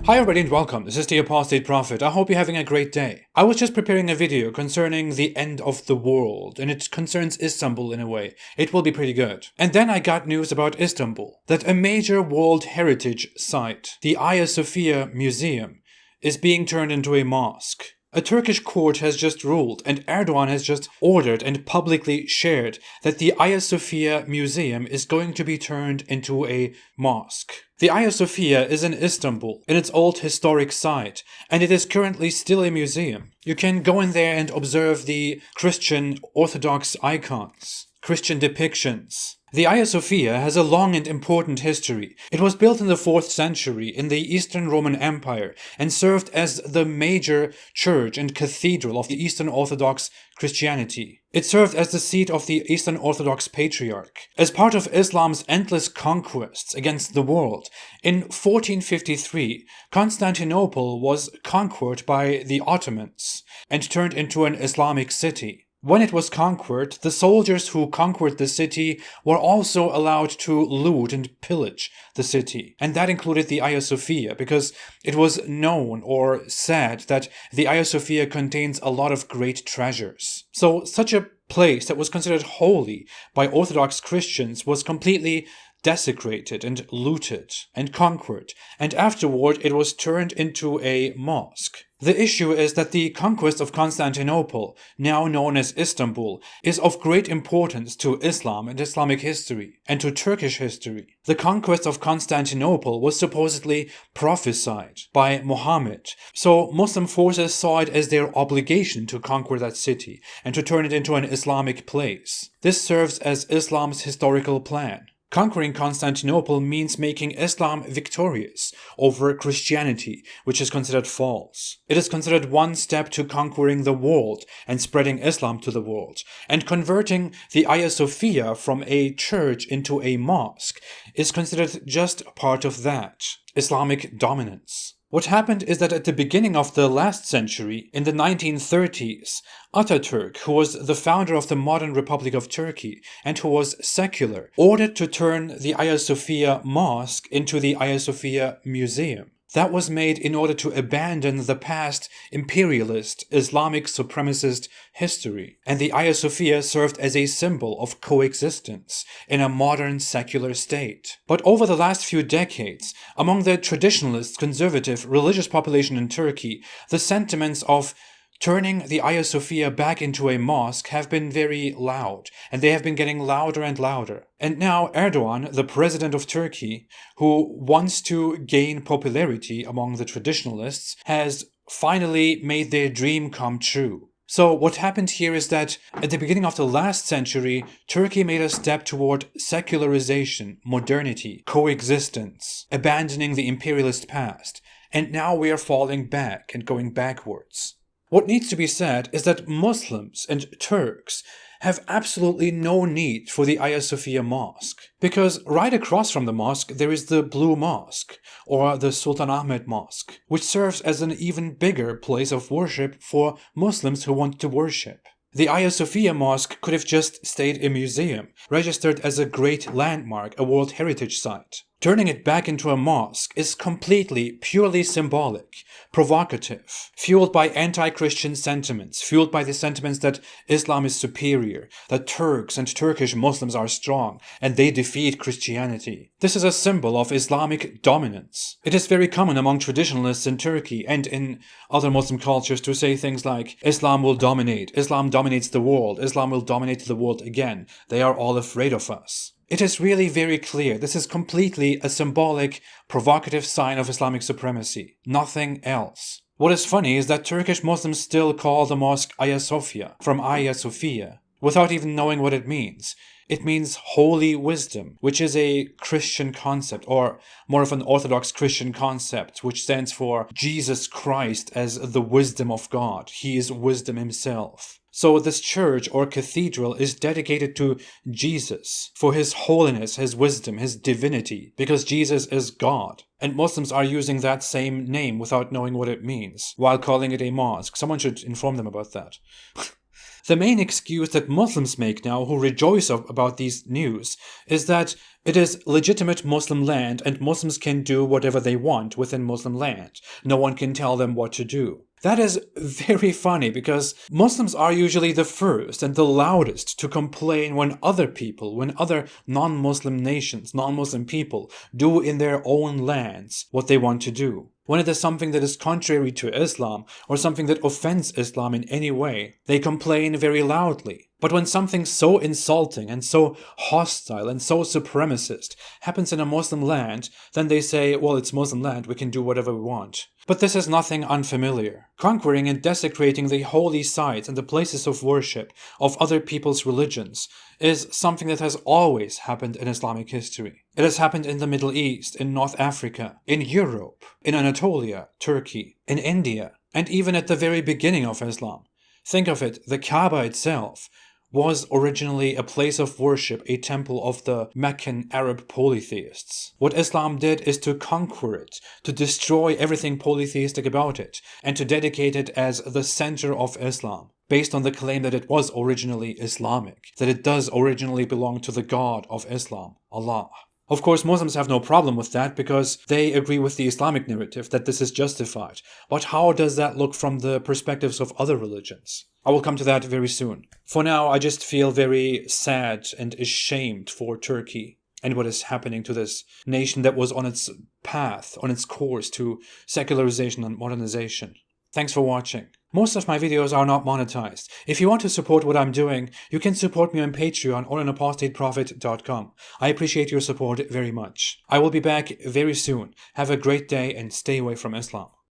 Hi everybody and welcome, this is the Apostate Prophet. I hope you're having a great day. I was just preparing a video concerning the end of the world, and it concerns Istanbul in a way. It will be pretty good. And then I got news about Istanbul, that a major World Heritage Site, the Hagia Sophia Museum, is being turned into a mosque. A Turkish court has just ruled, and Erdogan has just ordered and publicly shared that the Hagia Sophia Museum is going to be turned into a mosque. The Hagia Sophia is in Istanbul, in its old historic site, and it is currently still a museum. You can go in there and observe the Christian Orthodox icons, Christian depictions. The Hagia Sophia has a long and important history. It was built in the 4th century in the Eastern Roman Empire and served as the major church and cathedral of the Eastern Orthodox Christianity. It served as the seat of the Eastern Orthodox Patriarch. As part of Islam's endless conquests against the world, in 1453, Constantinople was conquered by the Ottomans and turned into an Islamic city. When it was conquered, the soldiers who conquered the city were also allowed to loot and pillage the city. And that included the Hagia Sophia, because it was known or said that the Hagia Sophia contains a lot of great treasures. So such a place that was considered holy by Orthodox Christians was completely desecrated and looted and conquered, and afterward it was turned into a mosque. The issue is that the conquest of Constantinople, now known as Istanbul, is of great importance to Islam and Islamic history, and to Turkish history. The conquest of Constantinople was supposedly prophesied by Muhammad, so Muslim forces saw it as their obligation to conquer that city and to turn it into an Islamic place. This serves as Islam's historical plan. Conquering Constantinople means making Islam victorious over Christianity, which is considered false. It is considered one step to conquering the world and spreading Islam to the world. And converting the Hagia Sophia from a church into a mosque is considered just part of that, Islamic dominance. What happened is that at the beginning of the last century, in the 1930s, Ataturk, who was the founder of the modern Republic of Turkey and who was secular, ordered to turn the Hagia Sophia Mosque into the Hagia Sophia Museum. That was made in order to abandon the past imperialist, Islamic supremacist history, and the Hagia Sophia served as a symbol of coexistence in a modern secular state. But over the last few decades, among the traditionalist, conservative, religious population in Turkey, the sentiments of turning the Hagia Sophia back into a mosque have been very loud, and they have been getting louder and louder. And now Erdogan, the president of Turkey, who wants to gain popularity among the traditionalists, has finally made their dream come true. So what happened here is that at the beginning of the last century, Turkey made a step toward secularization, modernity, coexistence, abandoning the imperialist past, and now we are falling back and going backwards. What needs to be said is that Muslims and Turks have absolutely no need for the Hagia Sophia Mosque, because right across from the mosque there is the Blue Mosque, or the Sultan Ahmed Mosque, which serves as an even bigger place of worship for Muslims who want to worship. The Hagia Sophia Mosque could have just stayed a museum, registered as a great landmark, a World Heritage Site. Turning it back into a mosque is completely, purely symbolic, provocative, fueled by anti-Christian sentiments, fueled by the sentiments that Islam is superior, that Turks and Turkish Muslims are strong, and they defeat Christianity. This is a symbol of Islamic dominance. It is very common among traditionalists in Turkey and in other Muslim cultures to say things like, Islam will dominate, Islam dominates the world, Islam will dominate the world again, they are all afraid of us. It is really very clear this is completely a symbolic, provocative sign of Islamic supremacy. Nothing else. What is funny is that Turkish Muslims still call the mosque Hagia Sophia, from Hagia Sophia, without even knowing what it means. It means holy wisdom, which is a Christian concept, or more of an Orthodox Christian concept, which stands for Jesus Christ as the wisdom of God. He is wisdom himself. So this church or cathedral is dedicated to Jesus for his holiness, his wisdom, his divinity, because Jesus is God. And Muslims are using that same name without knowing what it means, while calling it a mosque. Someone should inform them about that. The main excuse that Muslims make now, who rejoice about these news, is that it is legitimate Muslim land and Muslims can do whatever they want within Muslim land. No one can tell them what to do. That is very funny because Muslims are usually the first and the loudest to complain when other people, when other non-Muslim nations, non-Muslim people do in their own lands what they want to do. When it is something that is contrary to Islam or something that offends Islam in any way, they complain very loudly. But when something so insulting and so hostile and so supremacist happens in a Muslim land, then they say, well, it's Muslim land, we can do whatever we want. But this is nothing unfamiliar. Conquering and desecrating the holy sites and the places of worship of other people's religions is something that has always happened in Islamic history. It has happened in the Middle East, in North Africa, in Europe, in Anatolia, Turkey, in India, and even at the very beginning of Islam. Think of it, the Kaaba itself was originally a place of worship, a temple of the Meccan Arab polytheists. What Islam did is to conquer it, to destroy everything polytheistic about it, and to dedicate it as the center of Islam, based on the claim that it was originally Islamic, that it does originally belong to the God of Islam, Allah. Of course, Muslims have no problem with that because they agree with the Islamic narrative that this is justified. But how does that look from the perspectives of other religions? I will come to that very soon. For now, I just feel very sad and ashamed for Turkey and what is happening to this nation that was on its path, on its course to secularization and modernization. Thanks for watching. Most of my videos are not monetized. If you want to support what I'm doing, you can support me on Patreon or on apostateprofit.com. I appreciate your support very much. I will be back very soon. Have a great day and stay away from Islam.